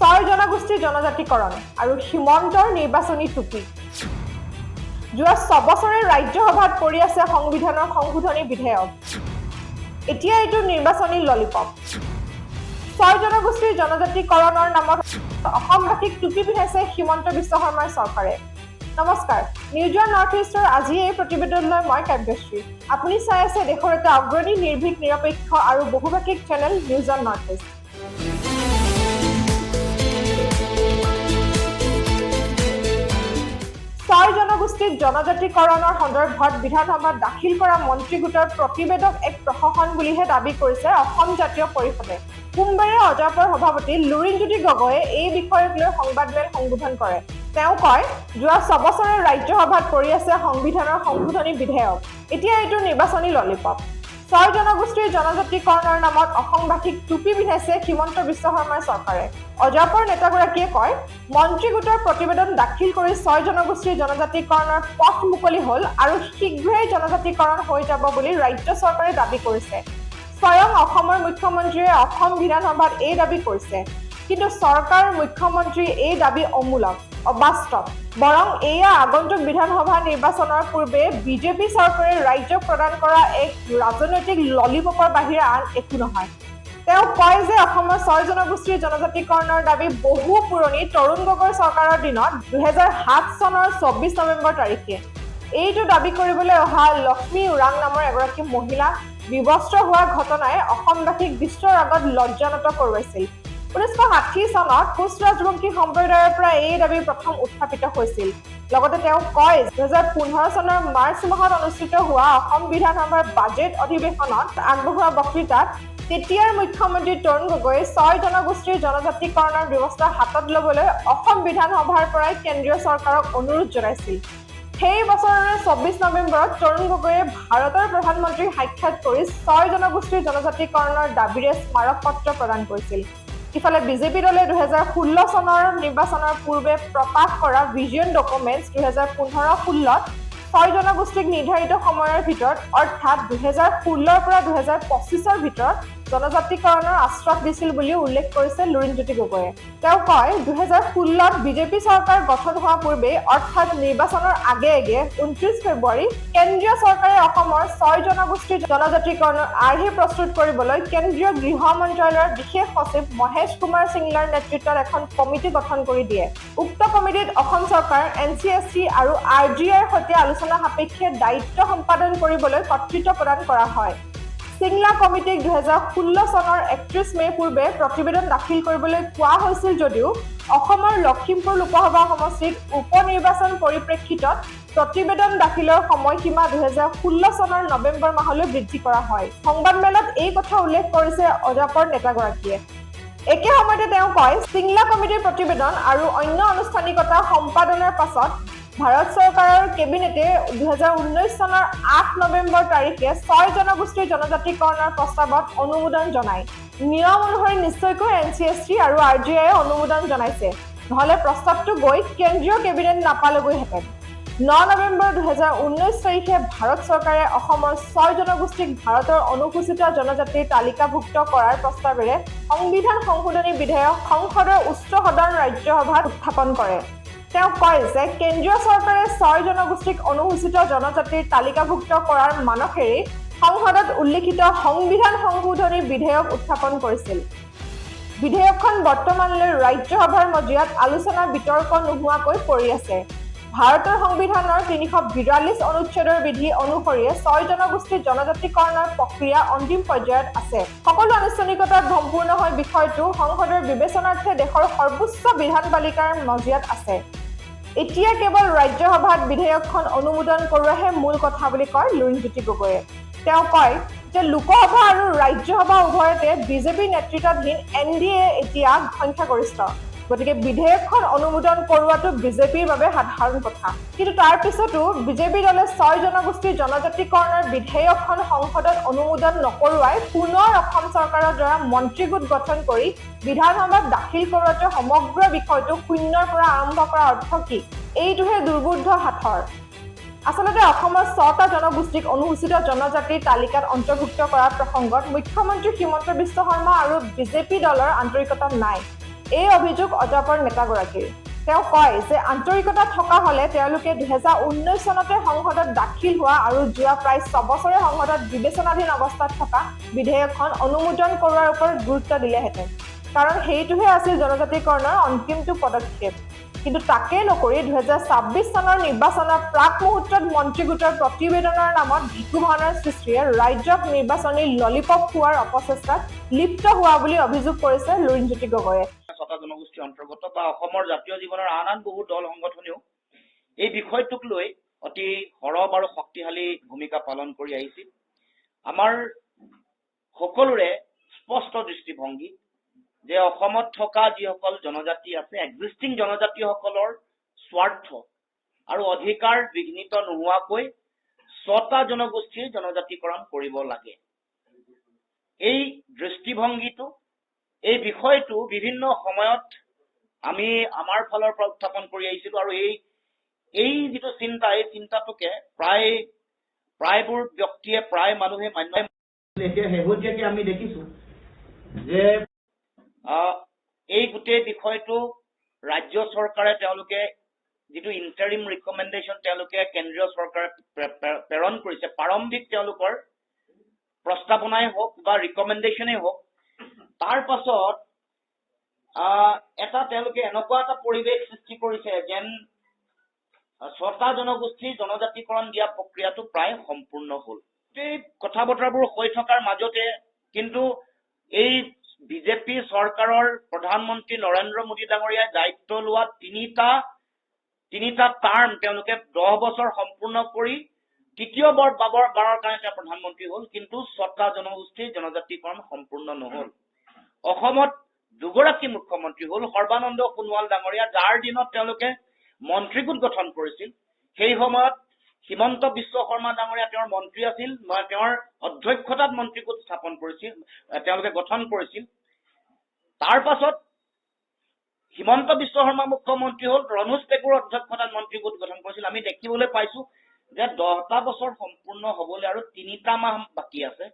ছয় জনগোষ্ঠীৰ জনজাতিকৰণ আৰু সীমান্তৰ নিৰ্বাচনী টুপি যোৱা 6 বছৰে ৰাজ্যসভাত পৰি আছে সংবিধানৰ সংশোধনী বিধেয়ক এতিয়া এইটো নিৰ্বাচনী ললিপপ ছয় জনগোষ্ঠীৰ জনজাতিকৰণৰ নামত অসমবাসীক টুপি পিন্ধাইছে হিমন্ত বিশ্ব শৰ্মাৰ চৰকাৰে নমস্কাৰ নিউজৰ নৰ্থ ইষ্টৰ আজি এই প্ৰতিবেদনলৈ মই কাব্যশ্ৰী আপুনি চাই আছে দেশৰ এটা অগ্ৰণী নিৰ্ভীক নিৰপেক্ষ আৰু বহুভাষিক চেনেল নিউজৰ নৰ্থ ইষ্ট ছয় জনগোষ্ঠীক জনজাতিকৰণৰ সন্দৰ্ভত বিধানসভাত দাখিল কৰা মন্ত্ৰী গোটৰ প্ৰতিবেদক এক প্ৰশাসন বুলিহে দাবী কৰিছে অসম জাতীয় পৰিষদে সোমবাৰে অজাপৰ সভাপতি লুৰিণজ্যোতি গগৈয়ে এই বিষয়ক লৈ সংবাদমেল সম্বোধন কৰে তেওঁ কয় যোৱা 6 বছৰে ৰাজ্যসভাত পৰি আছে সংবিধানৰ সংশোধনী বিধেয়ক এতিয়া এইটো নিৰ্বাচনী ললিপপ ছয় জনগোষ্ঠীৰ জনজাতিকৰণৰ নামত অসমবাসীক টুপি পিন্ধাইছে হিমন্ত বিশ্ব শৰ্মাৰ চৰকাৰে অজাপৰ নেতাগৰাকীয়ে কয় মন্ত্ৰী গোটৰ প্ৰতিবেদন দাখিল কৰি ছয় জনগোষ্ঠীৰ জনজাতিকৰণৰ পথ মুকলি হ'ল আৰু শীঘ্ৰেই জনজাতিকৰণ হৈ যাব বুলি ৰাজ্য চৰকাৰে দাবী কৰিছে স্বয়ং অসমৰ মুখ্যমন্ত্ৰীয়ে অসম বিধানসভাত এই দাবী কৰিছে কিন্তু চৰকাৰ মুখ্যমন্ত্ৰীৰ এই দাবী অমূলক অবাস্তৱ বৰং এয়া আগন্তুক বিধানসভা নিৰ্বাচনৰ পূৰ্বে বিজেপি চৰকাৰে ৰাজ্যক প্ৰদান কৰা এক ৰাজনৈতিক ললিপপৰ বাহিৰে আন একো নহয় তেওঁ কয় যে অসমৰ ছয় জনগোষ্ঠীৰ জনজাতিকৰণৰ দাবী বহু পুৰণি তৰুণ গগৈ চৰকাৰৰ দিনত 2007 চনৰ 24 নৱেম্বৰ তাৰিখে এইটো দাবী কৰিবলৈ অহা লক্ষ্মী উৰাং নামৰ এগৰাকী মহিলা বিবস্ত্ৰ হোৱা ঘটনাই অসমবাসীক বিশ্বৰ আগত লজ্জানত কৰোৱাইছিল 1960 চনত কোচ ৰাজবংশী সম্প্ৰদায়ৰ পৰা এই দাবী প্ৰথম উত্থাপিত হৈছিল লগতে তেওঁ কয় 2015 চনৰ মাৰ্চ মাহত অনুষ্ঠিত হোৱা অসম বিধানসভাৰ বাজেট অধিৱেশনত আগবঢ়োৱা বক্তৃতাত তেতিয়াৰ মুখ্যমন্ত্ৰী তৰুণ গগৈয়ে ছয় জনগোষ্ঠীৰ জনজাতিকৰণৰ ব্যৱস্থা হাতত ল'বলৈ অসম বিধানসভাৰ পৰাই কেন্দ্ৰীয় চৰকাৰক অনুৰোধ জনাইছিল সেই বছৰৰে 24 নৱেম্বৰত তৰুণ গগৈয়ে ভাৰতৰ প্ৰধানমন্ত্ৰীক সাক্ষাৎ কৰি ছয় জনগোষ্ঠীৰ জনজাতিকৰণৰ দাবীৰে স্মাৰক পত্ৰ প্ৰদান কৰিছিল ইফালে বিজেপি দলে 2016 চনৰ নিৰ্বাচনৰ পূৰ্বে প্ৰকাশ কৰা ভিজন ডকুমেণ্টছ 2015-16ত ছয় জনগোষ্ঠীক নিৰ্ধাৰিত সময়ৰ ভিতৰত অৰ্থাৎ 2016 পৰা 2025ৰ ভিতৰত জনজাতিকৰণৰ আশ্বাস দিছিল বুলি উল্লেখ কৰিছে লুৰিণজ্যোতি গগৈয়ে তেওঁ কয় 2016ত বিজেপি চৰকাৰ গঠন হোৱা পূৰ্বে অৰ্থাৎ নিৰ্বাচনৰ আগে 29 ফেব্ৰুৱাৰী কেন্দ্ৰীয় চৰকাৰে অসমৰ ছয় জনগোষ্ঠীৰ জনজাতিকৰণৰ আৰ্হি প্ৰস্তুত কৰিবলৈ কেন্দ্ৰীয় গৃহ মন্ত্ৰালয়ৰ বিশেষ সচিব মহেশ কুমাৰ সিংলাৰ নেতৃত্বত এখন কমিটি গঠন কৰি দিয়ে উক্ত কমিটিত অসম চৰকাৰ এনচিএছটি আৰু আৰজিআইৰ সৈতে আলোচনা সাপেক্ষে দায়িত্ব সম্পাদন কৰিবলৈ কৰ্তৃত্ব প্ৰদান কৰা হয় সিংলা কমিটিক 2016 চনৰ 31 মে পূৰ্বে প্ৰতিবেদন দাখিল কৰিবলৈ কোৱা হৈছিল যদিও অসমৰ লখিমপুৰ লোকসভা সমষ্টিত উপনিৰ্বাচন পৰিপ্ৰেক্ষিতত প্ৰতিবেদন দাখিলৰ সময়সীমা 2016 চনৰ নৱেম্বৰ মাহলৈ বৃদ্ধি কৰা হয় সংবাদমেলত এই কথা উল্লেখ কৰিছে অজাপৰ নেতাগৰাকীয়ে একে সময়তে তেওঁ কয় সিংলা কমিটিৰ প্ৰতিবেদন আৰু অন্য আনুষ্ঠানিকতা সম্পাদনৰ পাছত ভাৰত চৰকাৰৰ কেবিনেটে 2019 চনৰ 8 নৱেম্বৰ তাৰিখে ছয় জনগোষ্ঠীৰ জনজাতিকৰণৰ প্ৰস্তাৱত অনুমোদন জনায় নিয়ম অনুসৰি নিশ্চয়কৈ এনচিএছটি আৰু আৰজিআইয়ে অনুমোদন জনাইছে নহলে প্ৰস্তাৱটো গৈ কেন্দ্ৰীয় কেবিনেট নাপালেগৈহেঁতেন 9 নৱেম্বৰ 2019 তাৰিখে ভাৰত চৰকাৰে অসমৰ ছয় জনগোষ্ঠীক ভাৰতৰ অনুসূচিত জনজাতিৰ তালিকাভুক্ত কৰাৰ প্ৰস্তাৱেৰে সংবিধান সংশোধনী বিধেয়ক সংসদৰ উচ্চ সদন ৰাজ্যসভাত উত্থাপন কৰে তেওঁ কয় যে কেন্দ্ৰীয় চৰকাৰে ছয় জনগোষ্ঠীক অনুসূচিত জনজাতিৰ তালিকাভুক্ত কৰাৰ মানসেৰে সংসদত উল্লেখিত সংবিধান সংশোধনী বিধেয়ক উত্থাপন কৰিছিল বিধেয়কখন বৰ্তমানলৈ ৰাজ্যসভাৰ মজিয়াত আলোচনা বিতৰ্ক নোহোৱাকৈ পৰি আছে ভাৰতৰ সংবিধানৰ 342 অনুচ্ছেদৰ বিধি অনুসৰি ছয় জনগোষ্ঠীৰ জনজাতিকৰণৰ প্ৰক্ৰিয়া অন্তিম পৰ্যায়ত আছে সকলো আনুষ্ঠানিকতা সম্পূৰ্ণ হৈ বিষয়টো সংসদৰ বিবেচনাৰ্থে দেশৰ সৰ্বোচ্চ বিধানপালিকাৰ মজিয়াত আছে এতিয়া কেৱল ৰাজ্যসভাত বিধেয়কখন অনুমোদন কৰোৱাহে মূল কথা বুলি কয় লুৰিণজ্যোতি গগৈয়ে তেওঁ কয় যে লোকসভা আৰু ৰাজ্যসভা উভয়তে বিজেপি নেতৃত্বাধীন এনডিএ এতিয়া সংখ্যাগৰিষ্ঠ গতিকে বিধেয়কখন অনুমোদন কৰোৱাটো বিজেপিৰ বাবে সাধাৰণ কথা কিন্তু তাৰ পিছতো বিজেপি দলে ছয় জনগোষ্ঠীৰ জনজাতিকৰণৰ বিধেয়কখন সংসদত অনুমোদন নকৰোৱাই পুনৰ অসম চৰকাৰৰ দ্বাৰা মন্ত্ৰী গোট গঠন কৰি বিধানসভাত দাখিল কৰোৱাটো সমগ্ৰ বিষয়টো শূন্যৰ পৰা আৰম্ভ কৰা অৰ্থ কি এইটোহে দুৰ্বোধ্য হাতৰ আসলতে অসমৰ 6টা জনগোষ্ঠীক অনুসূচিত জনজাতিৰ তালিকাত অন্তৰ্ভুক্ত কৰাৰ প্ৰসংগত মুখ্যমন্ত্ৰী হিমন্ত বিশ্ব শৰ্মা আৰু বিজেপি দলৰ আন্তৰিকতা নাই এই অভিযোগ অজাপৰ নেতাগৰাকীৰ। তেওঁ কয় যে আন্তৰিকতা থকা হলে তেওঁলোকে 2019 চনতে সংসদত দাখিল হোৱা আৰু যোৱা প্ৰায় 6 বছৰে সংসদত বিবেচনাধীন অৱস্থাত থকা বিধেয়কখন অনুমোদন কৰোৱাৰ ওপৰত গুৰুত্ব দিলেহেঁতেন, কাৰণ সেইটোহে আছিল জনজাতিকৰণৰ অন্তিমটো পদক্ষেপ। কিন্তু তাকে নকৰি 2026 চনৰ নিৰ্বাচনৰ প্ৰাক মুহূৰ্তত মন্ত্ৰী গোটৰ প্ৰতিবেদনৰ নামত ভিকু ভাওনাৰ সৃষ্টিয়ে ৰাজ্যক নিৰ্বাচনী ললিপপ খোৱাৰ অপচেষ্টাত লিপ্ত হোৱা বুলি অভিযোগ কৰিছে লুৰিণজ্যোতি গগৈয়ে। ছটা জনগোষ্ঠীৰ অন্তৰ্গত বা অসমৰ জাতীয় জীৱনৰ আন বহু দল সংগঠনেও এই বিষয়টোক লৈ অতি সৰব আৰু শক্তিশালী ভূমিকা পালন কৰি আহিছিল। আমাৰ সকলোৰে স্পষ্ট দৃষ্টিভংগী যে অসমত থকা যিসকল জনজাতি আছে, এক্সিষ্টিং জনজাতিসকলৰ স্বাৰ্থ আৰু অধিকাৰ বিঘ্নিত নোহোৱাকৈ 6টা জনগোষ্ঠীৰ জনজাতিকৰণ কৰিব লাগে। এই দৃষ্টিভংগীটো, এই বিষয়টো বিভিন্ন সময়ত আমি আমাৰ ফালৰ পৰা উত্থাপন কৰি আহিছিলো আৰু এই যিটো চিন্তা, এই চিন্তাটোকে প্ৰায়বোৰ ব্যক্তিয়ে, প্ৰায় মানুহে মান্য। এতিয়া শেহতীয়াকৈ আমি দেখিছো যে এই গোটেই বিষয়টো ৰাজ্য চৰকাৰে তেওঁলোকে যিটো ইণ্টাৰিম ৰিকমেণ্ডেশ্যন তেওঁলোকে কেন্দ্ৰীয় চৰকাৰে প্ৰেৰণ কৰিছে, প্ৰাৰম্ভিক তেওঁলোকৰ প্ৰস্তাৱনাই হওক বা ৰিকমেণ্ডেশ্যনেই হওক, তাৰ পাছত তেওঁলোকে এনেকুৱা এটা পৰিৱেশ সৃষ্টি কৰিছে যেন 6টা জনগোষ্ঠীৰ জনজাতিকৰণ দিয়া প্ৰক্ৰিয়াটো প্ৰায় সম্পূৰ্ণ হ'ল। এই কথা বতৰাবোৰ হৈ থকাৰ মাজতে কিন্তু এই বিজেপি চৰকাৰৰ প্ৰধানমন্ত্ৰী নৰেন্দ্ৰ মোদী ডাঙৰীয়াই দায়িত্ব লোৱা তিনিটা টাৰ্ম তেওঁলোকে 10 বছৰ সম্পূৰ্ণ কৰি তৃতীয়বাৰৰ কাৰণে তেওঁ প্ৰধানমন্ত্ৰী হ'ল, কিন্তু 6টা জনগোষ্ঠীৰ জনজাতিকৰণ সম্পূৰ্ণ নহ'ল। অসমত দুগৰাকী মুখ্যমন্ত্ৰী হ'ল, সৰ্বানন্দ সোণোৱাল ডাঙৰীয়া, যাৰ দিনত তেওঁলোকে মন্ত্ৰীগোট গঠন কৰিছিল। সেই সময়ত হিমন্ত বিশ্ব শৰ্মা ডাঙৰীয়া তেওঁৰ মন্ত্ৰী আছিল, তেওঁৰ অধ্যক্ষতাত মন্ত্ৰীগোট স্থাপন কৰিছিল, তেওঁলোকে গঠন কৰিছিল। তাৰ পাছত হিমন্ত বিশ্ব শৰ্মা মুখ্যমন্ত্ৰী হ'ল, ৰণোজ পেগুৰ অধ্যক্ষতাত মন্ত্ৰীগোট গঠন কৰিছিল। আমি দেখিবলৈ পাইছো যে 10টা বছৰ সম্পূৰ্ণ হবলৈ আৰু 3টা মাহ বাকী আছে।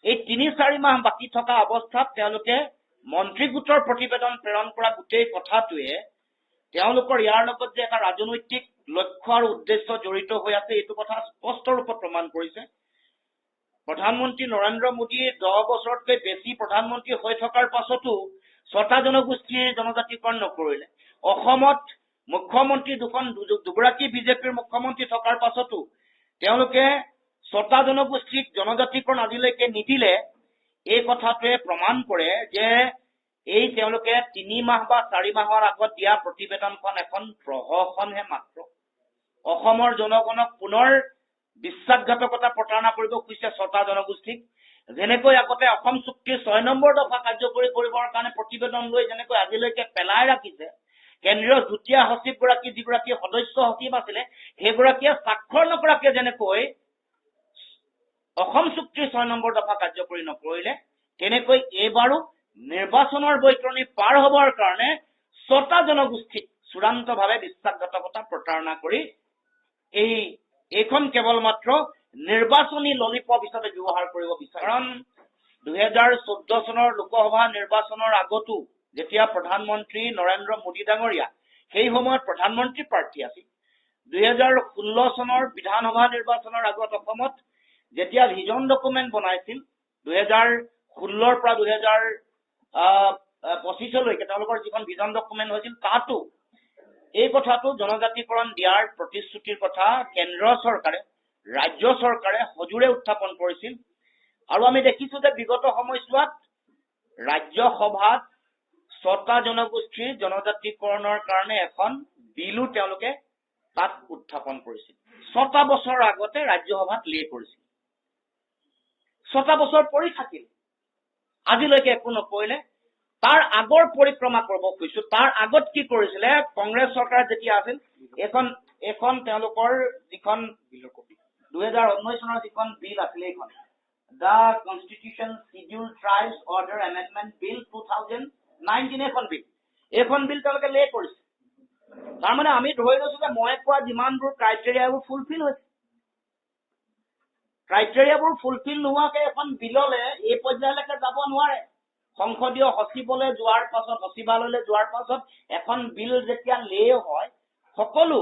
এই 3-4 মাহ বাকী থকা অৱস্থাত তেওঁলোকে মন্ত্ৰীগোটৰ প্ৰতিবেদন প্ৰেৰণ কৰা গোটেই কথাটোৱে তেওঁলোকৰ ইয়াৰ লগত যে এটা ৰাজনৈতিক লক্ষ্য আৰু উদ্দেশ্য জড়িত হৈ আছে, এইটো কথা স্পষ্ট ৰূপত প্ৰমাণ কৰিছে। প্ৰধানমন্ত্ৰী নৰেন্দ্ৰ মোদীয়ে 10 বছৰতকৈ বেছি প্ৰধানমন্ত্ৰী হৈ থকাৰ পাছতো 6টা জনগোষ্ঠীৰ জনজাতিকৰণ নকৰিলে। অসমত মুখ্যমন্ত্ৰী দুগৰাকী বিজেপিৰ মুখ্যমন্ত্ৰী থকাৰ পাছতো তেওঁলোকে 6টা জনগোষ্ঠীক জনজাতিকৰণ আজিলৈকে নিদিলে। এই কথাটোৱে প্ৰমাণ কৰে যে তেওঁলোকে 3 মাহ বা 4 মাহৰ আগত দিয়া প্ৰতিবেদনখন এখন প্ৰহসনহে মাত্ৰ। অসমৰ জনগণক পুনৰ বিশ্বাসঘাতকতা প্ৰতাৰণা কৰিব খুজিছে 6টা জনগোষ্ঠীক। যেনেকৈ আগতে অসম চুক্তিৰ 6 নম্বৰ দফা কাৰ্যকৰী কৰিবৰ কাৰণে প্ৰতিবেদন লৈ যেনেকৈ আজিলৈকে পেলাই ৰাখিছে, কেন্দ্ৰীয় যুটীয়া সচিবগৰাকী যিগৰাকী সদস্য সচিব আছিলে, সেইগৰাকীয়ে স্বাক্ষৰ নকৰাকে যেনেকৈ অসম চুক্তিৰ 6 নম্বৰ দফা কাৰ্যকৰী নকৰিলে, তেনেকৈ এইবাৰো নিৰ্বাচনৰ বৈতৰণি পাৰ হবৰ কাৰণে 6টা জনগোষ্ঠীক চূড়ান্তভাৱে বিশ্বাসঘাতকতা প্ৰতাৰণা কৰি এইখন কেৱল মাত্ৰ নিৰ্বাচনী ললিপপ হিচাপে ব্যৱহাৰ কৰিব বিচাৰে। কাৰণ 2014 চনৰ লোকসভা নিৰ্বাচনৰ আগতো যেতিয়া প্ৰধানমন্ত্ৰী নৰেন্দ্ৰ মোদী ডাঙৰীয়া সেই সময়ত প্ৰধানমন্ত্ৰী প্ৰাৰ্থী আছিল, 2016 চনৰ বিধানসভা নিৰ্বাচনৰ আগত অসমত যেতিয়া ভিজন ডকুমেণ্ট বনাইছিল, 2016 পৰা 2025লৈকে তেওঁলোকৰ যিখন ভিজন ডকুমেণ্ট হৈছিল, তাতো এই কথাটো জনজাতিকৰণ দিয়াৰ প্ৰতিশ্ৰুতিৰ কথা কেন্দ্ৰ চৰকাৰে, ৰাজ্য চৰকাৰে সজোৰে উত্থাপন কৰিছিল। আৰু আমি দেখিছো যে বিগত সময়ছোৱাত ৰাজ্যসভাত 6টা জনগোষ্ঠীৰ জনজাতিকৰণৰ কাৰণে এখন বিলো তেওঁলোকে তাত উত্থাপন কৰিছিল। 6টা বছৰ আগতে ৰাজ্যসভাত লে কৰিছিল, 6টা বছৰ পৰি থাকিল, আজিলৈকে একো নকৰিলে। তাৰ আগৰ পৰিক্ৰমা কৰিব খুজিছো। তাৰ আগত কি কৰিছিলে, কংগ্ৰেছ চৰকাৰ যেতিয়া আছিল, এখন তেওঁলোকৰ যিখন 2019 চনৰ যিখন বিল আছিলে, এইখন the constitution schedule tribes order amendment bill 2019 এইখন বিল তেওঁলোকে লে কৰিছে। তাৰমানে আমি ধৰি লৈছো যে মই কোৱা যিমানবোৰ ক্ৰাইটেৰিয়াবোৰ ফুলফিল হৈছে। ক্ৰাইটেৰিয়াবোৰ ফুলফিল নোহোৱাকে এখন বিললে এই পৰ্যায়লৈকে যাব নোৱাৰে। সংসদীয় সচিবালয়লৈ যোৱাৰ পাছত এখন বিল যেতিয়া লে হয়, সকলো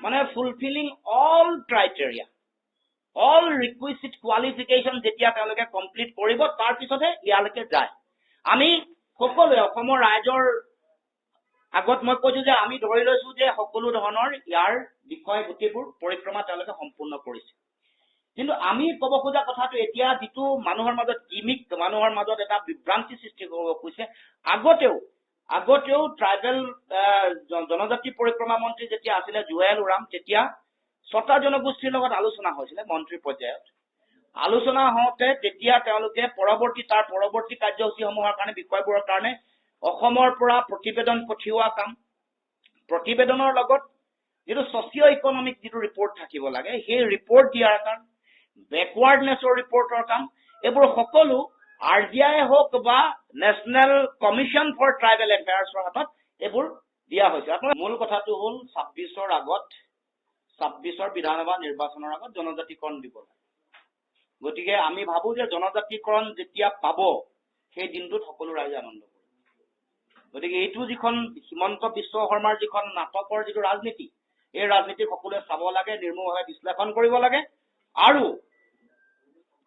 মানে fulfilling all criteria, all requisite qualification যেতিয়া তেওঁলোকে কমপ্লিট কৰিব, তাৰ পিছতহে ইয়ালৈকে যায়। আমি সকলোৱে অসমৰ ৰাইজৰ আগত মই কৈছো যে আমি ধৰি লৈছো যে সকলো ধৰণৰ ইয়াৰ বিষয় গোটেইবোৰ পৰিক্ৰমা তেওঁলোকে সম্পূৰ্ণ কৰিছে। কিন্তু আমি ক'ব খোজা কথাটো এতিয়া যিটো মানুহৰ মাজত গিমিক, মানুহৰ মাজত এটা বিভ্ৰান্তি সৃষ্টি কৰিব খুজিছে, আগতেও ট্ৰাইবেল জনজাতি পৰিক্ৰমা মন্ত্ৰী যেতিয়া আছিলে জুৱেল ওৰাম, তেতিয়া 6টা জনগোষ্ঠীৰ লগত আলোচনা হৈছিলে মন্ত্ৰী পৰ্যায়ত। আলোচনা হওঁতে তেতিয়া তেওঁলোকে তাৰ পৰৱৰ্তী কাৰ্যসূচীসমূহৰ কাৰণে, বিষয়বোৰৰ কাৰণে অসমৰ পৰা প্ৰতিবেদন পঠিওৱা কাম, প্ৰতিবেদনৰ লগত যিটো ছচিঅ' ইকনমিক যিটো ৰিপৰ্ট থাকিব লাগে, সেই ৰিপৰ্ট দিয়াৰ কাম, বেকৱাৰ্ডনেছৰ ৰিপৰ্টৰ কাম, এইবোৰ সকলো RGI হওক বা নেশ্যনেল কমিশ্যন ফৰ ট্ৰাইবেল এফেয়াৰ্ছৰ হাতত এইবোৰ দিয়া হৈছে। আপোনাৰ মূল কথাটো হ'ল 26ৰ বিধানসভা নিৰ্বাচনৰ আগত জনজাতিকৰণ দিব লাগে। গতিকে আমি ভাবো যে জনজাতিকৰণ যেতিয়া পাব, সেই দিনটোত সকলো ৰাইজে আনন্দ কৰিব। গতিকে এইটো যিখন হিমন্ত বিশ্ব শৰ্মাৰ যিখন নাটকৰ যিটো ৰাজনীতি, এই ৰাজনীতি সকলোৱে চাব লাগে, নিৰ্মূলভাৱে বিশ্লেষণ কৰিব লাগে, আৰু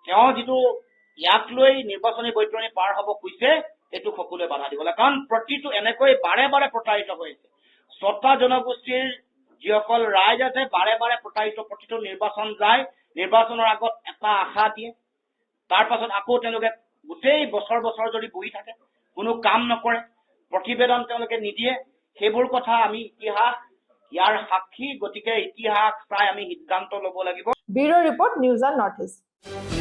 তেওঁ যিটো ইয়াক লৈ নিৰ্বাচনী বৈতৰণি পাৰ হ'ব খুজিছে, এইটো সকলোৱে বাধা দিব লাগে। কাৰণ প্ৰতিটো এনেকৈ বাৰে বাৰে প্ৰতাৰিত হৈছে। 6টা জনগোষ্ঠীৰ যিসকল ৰাইজ আছে বাৰে বাৰে প্ৰতাৰিত, প্ৰতিটো নিৰ্বাচন যায়, নিৰ্বাচনৰ আগত এটা আশা দিয়ে, তাৰ পাছত আকৌ তেওঁলোকে গোটেই বছৰ ধৰি বহি থাকে, কোনো কাম নকৰে, প্ৰতিবেদন তেওঁলোকে নিদিয়ে। সেইবোৰ কথা আমি ইতিহাস ইয়াৰ সাক্ষী। গতিকে ইতিহাস চাই আমি সিদ্ধান্ত ল'ব লাগিব। Bureau' report, news on north east.